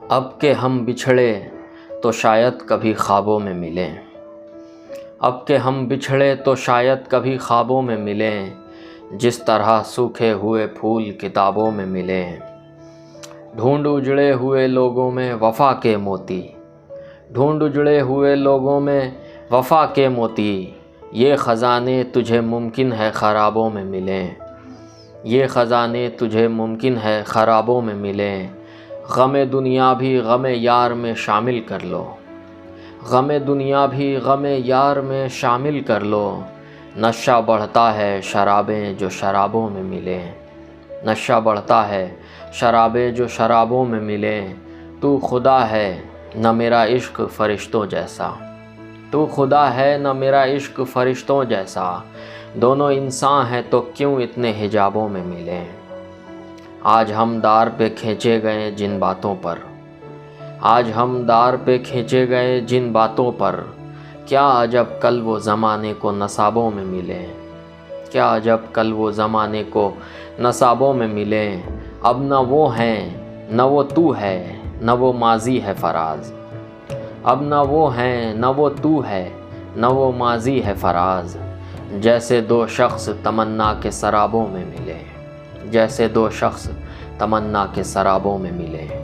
اب کہ ہم بچھڑے تو شاید کبھی خوابوں میں ملیں، اب کہ ہم بچھڑے تو شاید کبھی خوابوں میں ملیں، جس طرح سوکھے ہوئے پھول کتابوں میں ملیں۔ ڈھونڈ اجڑے ہوئے لوگوں میں وفا کے موتی، ڈھونڈ اجڑے ہوئے لوگوں میں وفا کے موتی، یہ خزانے تجھے ممکن ہے خرابوں میں ملیں، یہ خزانے تجھے ممکن ہے خرابوں میں ملیں۔ غم دنیا بھی غم یار میں شامل کر لو، غم دنیا بھی غم یار میں شامل کر لو، نشہ بڑھتا ہے شرابیں جو شرابوں میں ملیں، نشہ بڑھتا ہے شرابیں جو شرابوں میں ملیں۔ تو خدا ہے نہ میرا عشق فرشتوں جیسا، تو خدا ہے نہ میرا عشق فرشتوں جیسا، دونوں انسان ہیں تو کیوں اتنے حجابوں میں ملیں۔ آج ہم دار پہ کھینچے گئے جن باتوں پر، آج ہم دار پہ کھینچے گئے جن باتوں پر، کیا عجب کل وہ زمانے کو نصابوں میں ملیں، کیا عجب کل وہ زمانے کو نصابوں میں ملیں۔ اب نہ وہ ہیں نہ وہ تو ہے، نہ وہ ماضی ہے فراز، اب نہ وہ ہیں نہ وہ تو ہے، نہ وہ ماضی ہے فراز، جیسے دو شخص تمنا کے سرابوں میں ملے، جیسے دو شخص تمنا کے سرابوں میں ملے۔